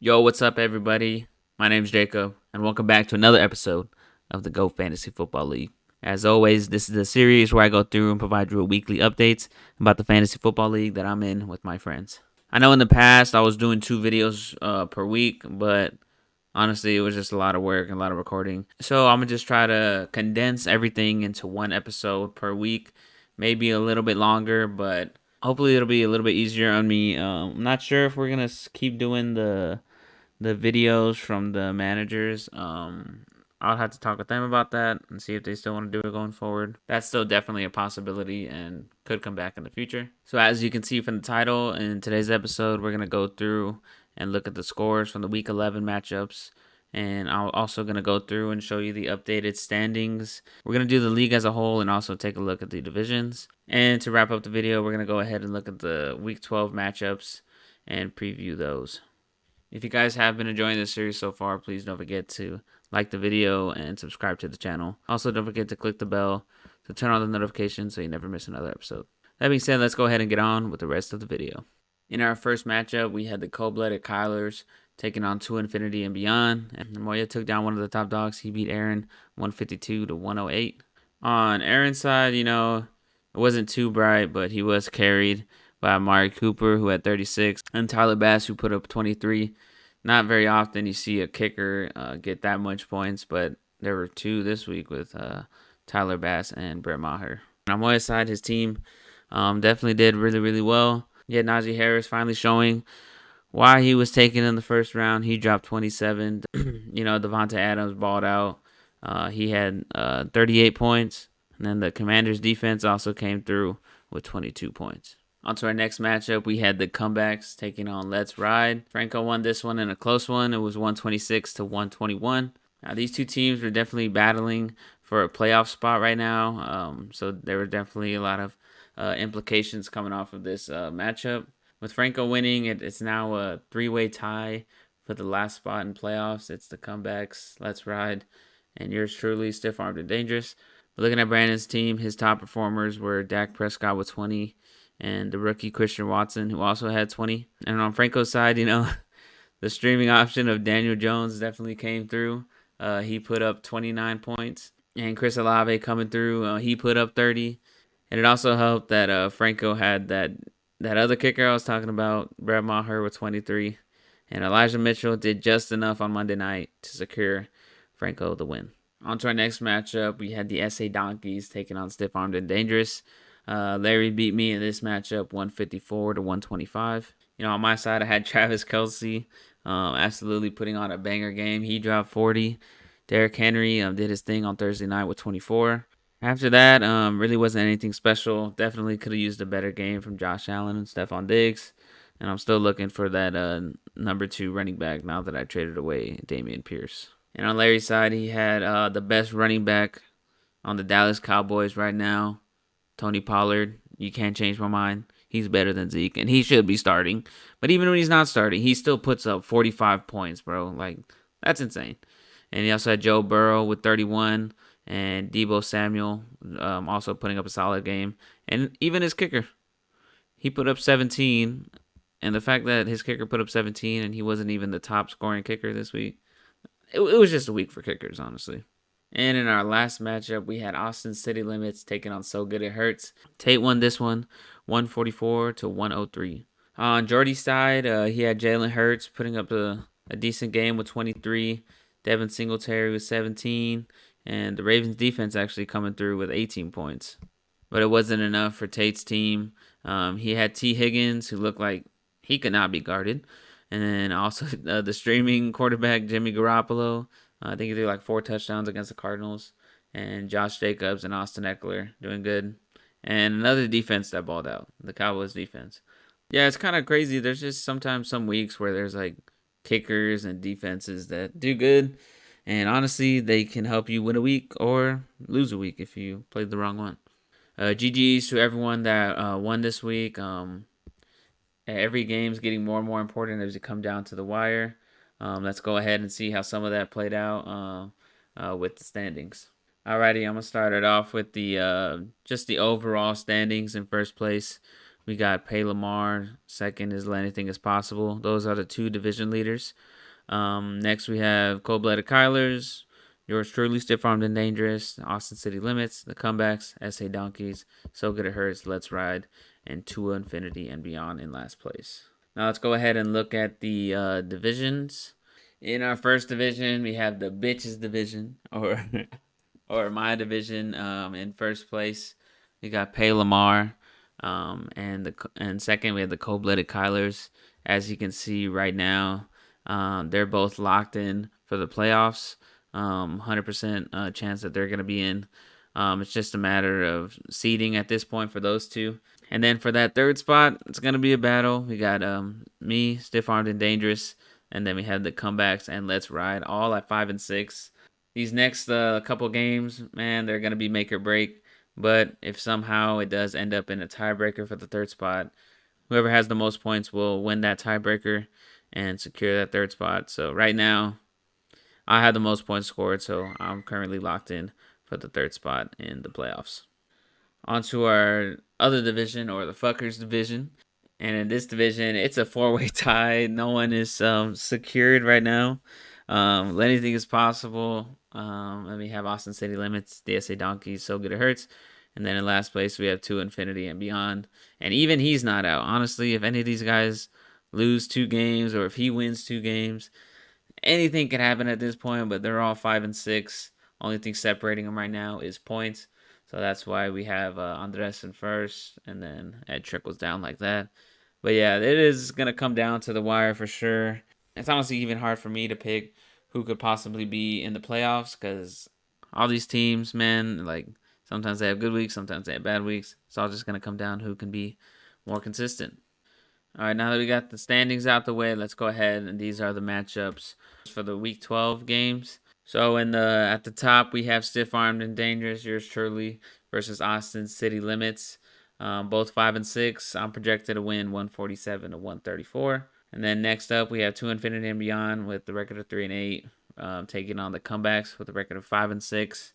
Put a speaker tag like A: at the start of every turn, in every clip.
A: Yo, what's up, everybody? My name's Jacob, and welcome back to another episode of the Go Fantasy Football League. As always, this is a series where I go through and provide you with weekly updates about the Fantasy Football League that I'm in with my friends. I know in the past I was doing 2 videos per week, but honestly, it was just a lot of work and a lot of recording. So I'm gonna just try to condense everything into one episode per week, maybe a little bit longer, but hopefully it'll be a little bit easier on me. I'm not sure if we're gonna keep doing the videos from the managers. I'll have to talk with them about that and see if they still want to do it going forward. That's still definitely a possibility and could come back in the future. So as you can see from the title, in today's episode, we're gonna go through and look at the scores from the Week 11 matchups. And I'm also going to go through and show you the updated standings. We're going to do the league as a whole and also take a look at the divisions. And to wrap up the video, we're going to go ahead and look at the Week 12 matchups and preview those. If you guys have been enjoying this series so far, please don't forget to like the video and subscribe to the channel. Also, don't forget to click the bell to turn on the notifications so you never miss another episode. That being said, let's go ahead and get on with the rest of the video. In our first matchup, we had the cold-blooded Kylers taking on 2 Infinity and Beyond. And Moya took down one of the top dogs. He beat Aaron 152 to 108. On Aaron's side, it wasn't too bright, but he was carried by Amari Cooper, who had 36, and Tyler Bass, who put up 23. Not very often you see a kicker get that much points, but there were 2 this week with Tyler Bass and Brett Maher. On Moya's side, his team definitely did really, really well. Yet Najee Harris finally showing why he was taken in the first round. He dropped 27. Devonta Adams balled out. He had 38 points. And then the Commanders' defense also came through with 22 points. On to our next matchup, we had the comebacks taking on Let's Ride. Franco won this one in a close one. It was 126 to 121. Now, these two teams were definitely battling for a playoff spot right now. So there were definitely a lot of implications coming off of this matchup. With Franco winning, it's now a 3-way tie for the last spot in playoffs. It's the comebacks, Let's Ride, and yours truly, Stiff Armed and Dangerous. But looking at Brandon's team, his top performers were Dak Prescott with 20 and the rookie Christian Watson, who also had 20. And on Franco's side, the streaming option of Daniel Jones definitely came through. He put up 29 points. And Chris Olave coming through, he put up 30. And it also helped that Franco had that other kicker I was talking about, Brett Maher with 23. And Elijah Mitchell did just enough on Monday night to secure Franco the win. On to our next matchup, we had the SA Donkeys taking on Stiff Armed and Dangerous. Larry beat me in this matchup 154 to 125. On my side, I had Travis Kelce absolutely putting on a banger game. He dropped 40. Derrick Henry did his thing on Thursday night with 24. After that, really wasn't anything special. Definitely could have used a better game from Josh Allen and Stephon Diggs. And I'm still looking for that number 2 running back now that I traded away Dameon Pierce. And on Larry's side, he had the best running back on the Dallas Cowboys right now, Tony Pollard. You can't change my mind. He's better than Zeke, and he should be starting. But even when he's not starting, he still puts up 45 points, bro. Like, that's insane. And he also had Joe Burrow with 31, and Deebo Samuel also putting up a solid game. And even his kicker, he put up 17. And the fact that his kicker put up 17 and he wasn't even the top scoring kicker this week, it was just a week for kickers, honestly. And in our last matchup, we had Austin City Limits taking on So Good It Hurts. Tate won this one, 144 to 103. On Jordy's side, he had Jalen Hurts putting up a decent game with 23. Devin Singletary with 17. And the Ravens defense actually coming through with 18 points. But it wasn't enough for Tate's team. He had T. Higgins, who looked like he could not be guarded. And then also the streaming quarterback, Jimmy Garoppolo. I think he threw like 4 touchdowns against the Cardinals. And Josh Jacobs and Austin Eckler doing good. And another defense that balled out, the Cowboys defense. Yeah, it's kind of crazy. There's just sometimes some weeks where there's like kickers and defenses that do good. And honestly, they can help you win a week or lose a week if you played the wrong one. GG's to everyone that won this week. Every game's getting more and more important as you come down to the wire. Let's go ahead and see how some of that played out with the standings. Alrighty, I'm gonna start it off with the just the overall standings in first place. We got Pay Lamar. Second is Let Anything Is Possible. Those are the two division leaders. Next, we have Cold Blooded Kylers, yours truly, Stiff Armed and Dangerous, Austin City Limits, The Comebacks, SA Donkeys, So Good It Hurts, Let's Ride, and Tua Infinity and Beyond in last place. Now, let's go ahead and look at the divisions. In our first division, we have the Bitches division, or or my division. In first place, we got Pay Lamar, and second we have the Cold Blooded Kylers. As you can see right now, they're both locked in for the playoffs. 100% chance that they're going to be in. It's just a matter of seeding at this point for those two. And then for that third spot, it's going to be a battle. We got me, Stiff Armed and Dangerous, and then we have the Comebacks and Let's Ride, all at 5-6. These next couple games, man, they're going to be make or break. But if somehow it does end up in a tiebreaker for the third spot, whoever has the most points will win that tiebreaker and secure that third spot. So right now, I had the most points scored, so I'm currently locked in for the third spot in the playoffs. On to our other division, or the Fuckers division. And in this division, it's a four-way tie. No one is secured right now. Anything is possible. And we have Austin City Limits, DSA Donkeys, So Good It Hurts. And then in last place, we have Tua Infinity and Beyond. And even he's not out. Honestly, if any of these guys lose 2 games, or if he wins 2 games, anything can happen at this point. But they're all 5-6. Only thing separating them right now is points. So that's why we have Andres in first, and then Ed trickles down like that. But yeah, it is going to come down to the wire for sure. It's honestly even hard for me to pick who could possibly be in the playoffs, because all these teams, man, like sometimes they have good weeks, sometimes they have bad weeks. It's all just going to come down to who can be more consistent. All right, now that we got the standings out the way, let's go ahead, and these are the matchups for the Week 12 games. So at the top, we have Stiff Armed and Dangerous, yours truly, versus Austin City Limits. Both 5-6. I'm projected to win 147 to 134. And then next up, we have Two Infinity and Beyond with the record of 3-8, taking on the Comebacks with a record of 5-6.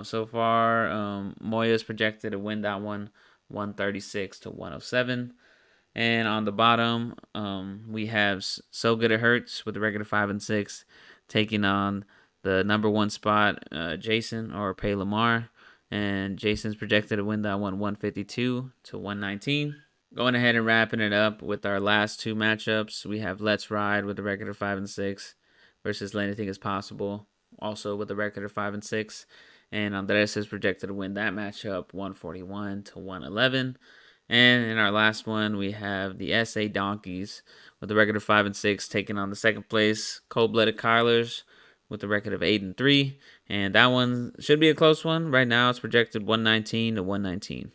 A: So far, Moya's projected to win that one 136 to 107. And on the bottom, we have So Good It Hurts with a record of 5-6, taking on the number one spot, Jason, or Pay Lamar. And Jason's projected to win that one 152 to 119. Going ahead and wrapping it up with our last two matchups, we have Let's Ride with a record of 5-6 versus Let Anything Is Possible, also with a record of 5-6. And Andres is projected to win that matchup 141 to 111. And in our last one, we have the SA Donkeys with a record of 5-6, taking on the second place Cold Blooded Kylers with a record of 8-3. And that one should be a close one. Right now, it's projected 119 to 119.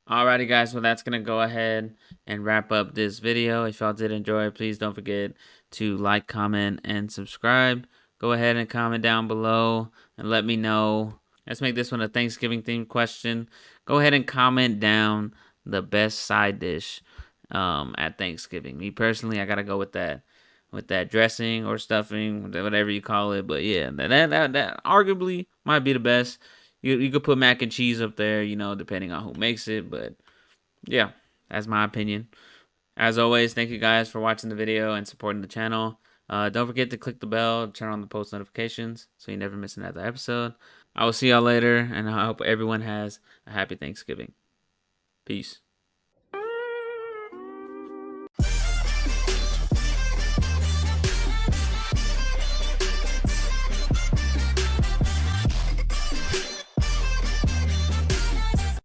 A: Alrighty, guys, well, that's going to go ahead and wrap up this video. If y'all did enjoy, please don't forget to like, comment, and subscribe. Go ahead and comment down below and let me know. Let's make this one a Thanksgiving themed question. Go ahead and comment down the best side dish at Thanksgiving. Me personally, I got to go with that dressing or stuffing, whatever you call it. But yeah, that arguably might be the best. You could put mac and cheese up there, depending on who makes it. But yeah, that's my opinion. As always, thank you guys for watching the video and supporting the channel. Don't forget to click the bell, turn on the post notifications so you never miss another episode. I will see y'all later, and I hope everyone has a happy Thanksgiving. Peace.